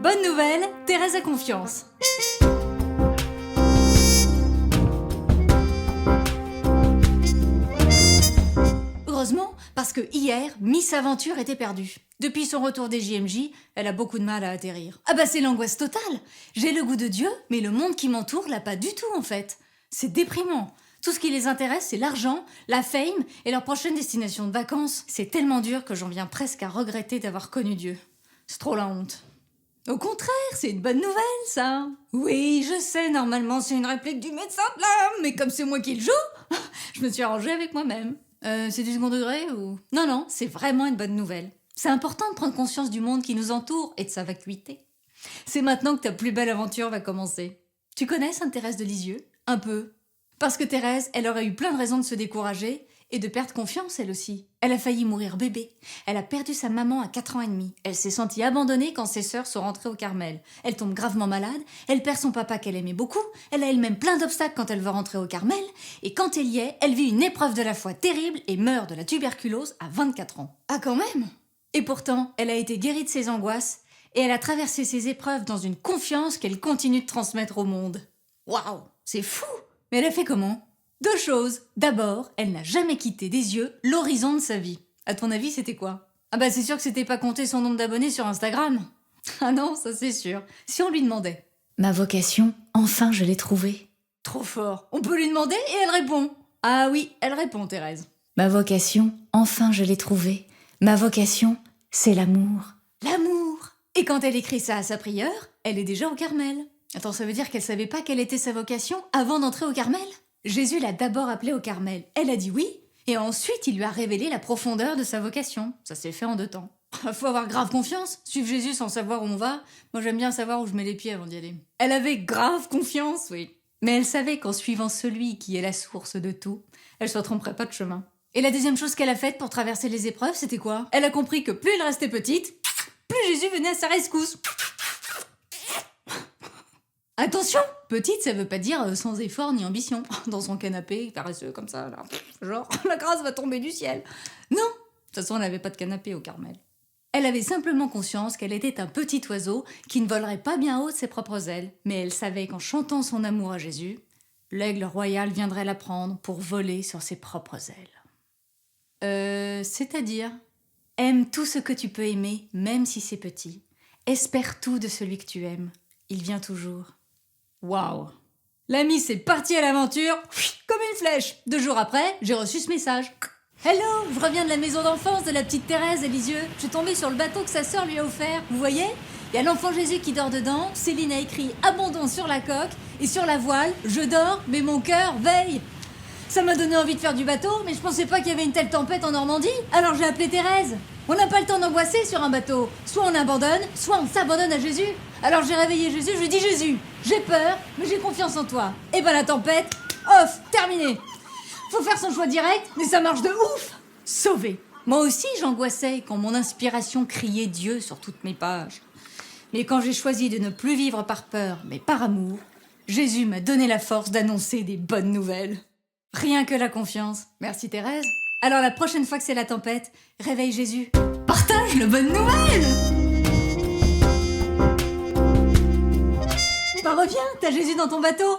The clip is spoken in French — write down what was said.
Bonne nouvelle, Thérèse a confiance. Heureusement, parce que hier, Miss Aventure était perdue. Depuis son retour des JMJ, elle a beaucoup de mal à atterrir. Ah bah c'est l'angoisse totale. J'ai le goût de Dieu, mais le monde qui m'entoure l'a pas du tout en fait. C'est déprimant. Tout ce qui les intéresse, c'est l'argent, la fame et leur prochaine destination de vacances. C'est tellement dur que j'en viens presque à regretter d'avoir connu Dieu. C'est trop la honte. Au contraire, c'est une bonne nouvelle, ça. Oui, je sais, normalement c'est une réplique du médecin de l'âme, mais comme c'est moi qui le joue, je me suis arrangée avec moi-même. C'est du second degré ou... Non, c'est vraiment une bonne nouvelle. C'est important de prendre conscience du monde qui nous entoure et de sa vacuité. C'est maintenant que ta plus belle aventure va commencer. Tu connais Sainte Thérèse de Lisieux? Un peu. Parce que Thérèse, elle aurait eu plein de raisons de se décourager et de perdre confiance, elle aussi. Elle a failli mourir bébé. Elle a perdu sa maman à 4 ans et demi. Elle s'est sentie abandonnée quand ses sœurs sont rentrées au Carmel. Elle tombe gravement malade. Elle perd son papa qu'elle aimait beaucoup. Elle a elle-même plein d'obstacles quand elle veut rentrer au Carmel. Et quand elle y est, elle vit une épreuve de la foi terrible et meurt de la tuberculose à 24 ans. Ah quand même! Et pourtant, elle a été guérie de ses angoisses et elle a traversé ses épreuves dans une confiance qu'elle continue de transmettre au monde. Waouh! C'est fou! Mais elle a fait comment? 2 choses. D'abord, elle n'a jamais quitté des yeux l'horizon de sa vie. À ton avis, c'était quoi? Ah bah c'est sûr que c'était pas compter son nombre d'abonnés sur Instagram. Ah non, ça c'est sûr. Si on lui demandait. Ma vocation, enfin je l'ai trouvée. Trop fort. On peut lui demander et elle répond. Ah oui, elle répond, Thérèse. Ma vocation, enfin je l'ai trouvée. Ma vocation, c'est l'amour. L'amour. Et quand elle écrit ça à sa prieure, elle est déjà au Carmel. Attends, ça veut dire qu'elle savait pas quelle était sa vocation avant d'entrer au Carmel? Jésus l'a d'abord appelée au Carmel. Elle a dit oui, et ensuite il lui a révélé la profondeur de sa vocation. Ça s'est fait en 2 temps. Faut avoir grave confiance. Suivre Jésus sans savoir où on va. Moi j'aime bien savoir où je mets les pieds avant d'y aller. Elle avait grave confiance, oui. Mais elle savait qu'en suivant celui qui est la source de tout, elle se tromperait pas de chemin. Et la deuxième chose qu'elle a faite pour traverser les épreuves, c'était quoi? Elle a compris que plus elle restait petite, plus Jésus venait à sa rescousse. Attention! Petite, ça veut pas dire sans effort ni ambition. Dans son canapé, paresseux comme ça, là. Genre, la grâce va tomber du ciel. Non! De toute façon, elle n'avait pas de canapé au Carmel. Elle avait simplement conscience qu'elle était un petit oiseau qui ne volerait pas bien haut de ses propres ailes. Mais elle savait qu'en chantant son amour à Jésus, l'aigle royal viendrait la prendre pour voler sur ses propres ailes. C'est-à-dire, aime tout ce que tu peux aimer, même si c'est petit. Espère tout de celui que tu aimes. Il vient toujours. Waouh! L'ami, c'est parti à l'aventure, comme une flèche. 2 jours après, j'ai reçu ce message. Hello, je reviens de la maison d'enfance de la petite Thérèse à Lisieux. Je suis tombée sur le bateau que sa sœur lui a offert. Vous voyez? Il y a l'enfant Jésus qui dort dedans. Céline a écrit « Abandon sur la coque » et sur la voile « Je dors, mais mon cœur veille ». Ça m'a donné envie de faire du bateau, mais je pensais pas qu'il y avait une telle tempête en Normandie. Alors j'ai appelé Thérèse. On n'a pas le temps d'angoisser sur un bateau. Soit on abandonne, soit on s'abandonne à Jésus. Alors j'ai réveillé Jésus, je lui ai dit Jésus, j'ai peur, mais j'ai confiance en toi. Et ben la tempête, off, terminé. Faut faire son choix direct, mais ça marche de ouf. Sauvé. Moi aussi j'angoissais quand mon inspiration criait Dieu sur toutes mes pages. Mais quand j'ai choisi de ne plus vivre par peur, mais par amour, Jésus m'a donné la force d'annoncer des bonnes nouvelles. Rien que la confiance. Merci Thérèse. Alors la prochaine fois que c'est la tempête, réveille Jésus. Partage la bonne nouvelle! Bah reviens, t'as Jésus dans ton bateau.